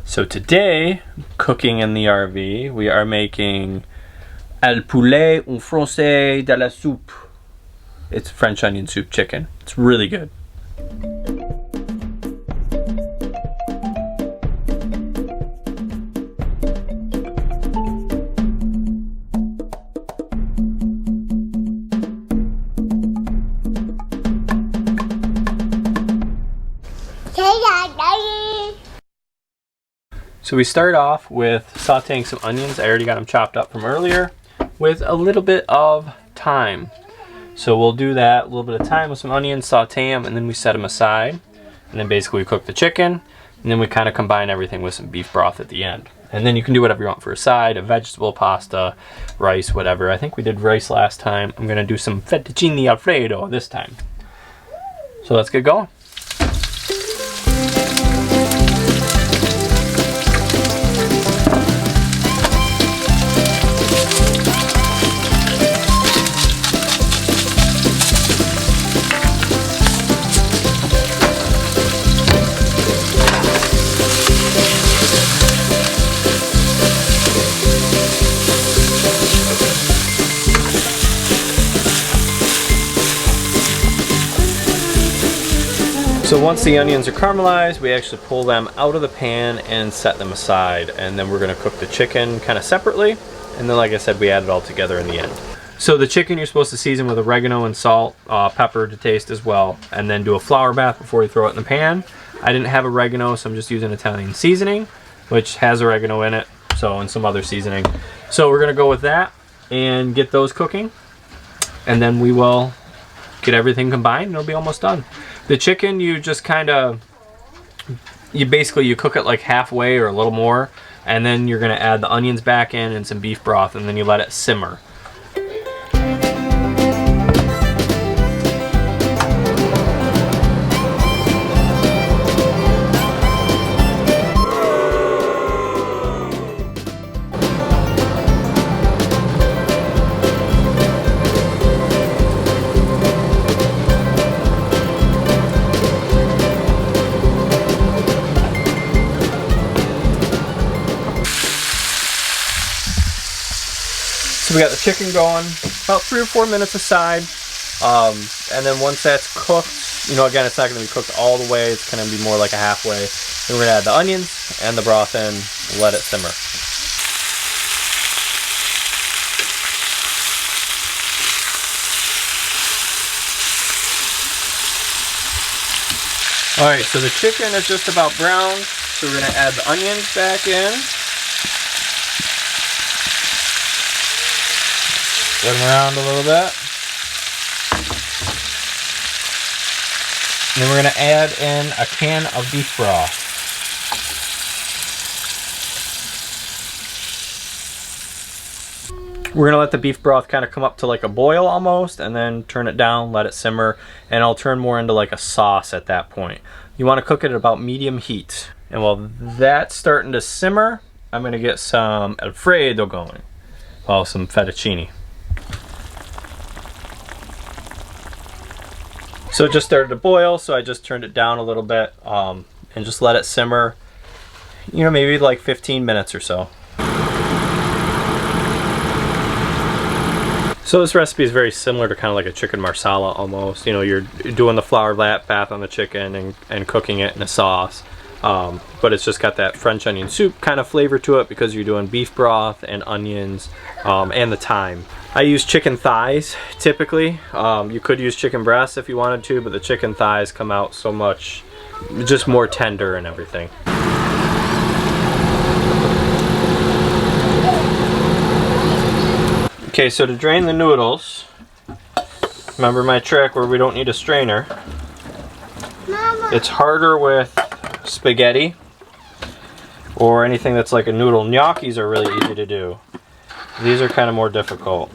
So today, cooking in the RV, we are making el poulet en français de la soupe. It's French onion soup chicken. It's really good. So we start off with sauteing some onions. I already got them chopped up from earlier with a little bit of thyme. So we'll do that, a little bit of thyme with some onions, saute them, and then we set them aside. And then basically we cook the chicken, and then we kind of combine everything with some beef broth at the end. And then you can do whatever you want for a side, a vegetable, pasta, rice, whatever. I think we did rice last time. I'm gonna do some fettuccine alfredo this time. So let's get going. So once the onions are caramelized, we actually pull them out of the pan and set them aside. And then we're gonna cook the chicken kind of separately. And then like I said, we add it all together in the end. So the chicken you're supposed to season with oregano and salt, pepper to taste as well. And then do a flour bath before you throw it in the pan. I didn't have oregano, so I'm just using Italian seasoning, which has oregano in it, and some other seasoning. So we're gonna go with that and get those cooking. And then we will get everything combined and it'll be almost done. The chicken, you just kind of, you cook it like halfway or a little more, and then you're gonna add the onions back in and some beef broth, and then you let it simmer. So we got the chicken going, about 3 or 4 minutes aside, and then once that's cooked, again, it's not going to be cooked all the way, it's going to be more like a halfway. Then we're going to add the onions and the broth in and let it simmer. Alright, so the chicken is just about brown, so we're going to add the onions back in. Spread them around a little bit. And then we're going to add in a can of beef broth. We're going to let the beef broth kind of come up to like a boil almost, and then turn it down, let it simmer, and it'll turn more into like a sauce at that point. You want to cook it at about medium heat. And while that's starting to simmer, I'm going to get some Alfredo going. Well, some fettuccine. So it just started to boil, so I just turned it down a little bit and just let it simmer, maybe like 15 minutes or so. So this recipe is very similar to kind of like a chicken marsala almost. You're doing the flour bath on the chicken and cooking it in a sauce. But it's just got that French onion soup kind of flavor to it because you're doing beef broth and onions and the thyme. I use chicken thighs typically. You could use chicken breasts if you wanted to, but the chicken thighs come out so much, just more tender and everything. Okay, so to drain the noodles, remember my trick where we don't need a strainer. Mama. It's harder with spaghetti or anything that's like a noodle. Gnocchis are really easy to do. These are kind of more difficult.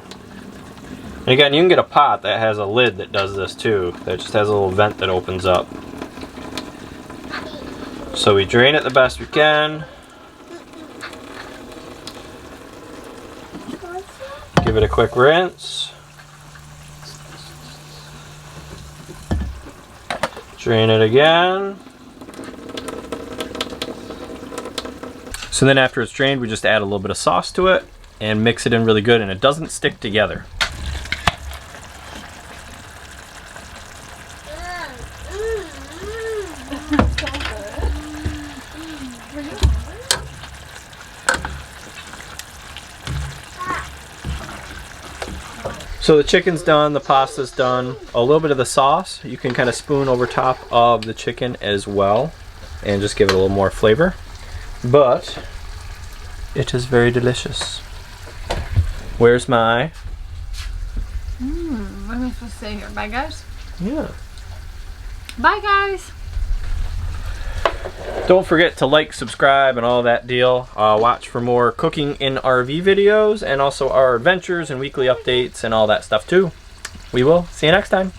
And again, you can get a pot that has a lid that does this too. That just has a little vent that opens up. So we drain it the best we can. Give it a quick rinse. Drain it again. So then after it's drained, we just add a little bit of sauce to it and mix it in really good, and it doesn't stick together. So the chicken's done, the pasta's done. A little bit of the sauce, you can kind of spoon over top of the chicken as well and just give it a little more flavor. But it is very delicious. Where's my... What am I supposed to say here? Bye, guys? Yeah. Bye, guys! Don't forget to like, subscribe, and all that deal. Watch for more cooking in RV videos and also our adventures and weekly updates and all that stuff too. We will see you next time.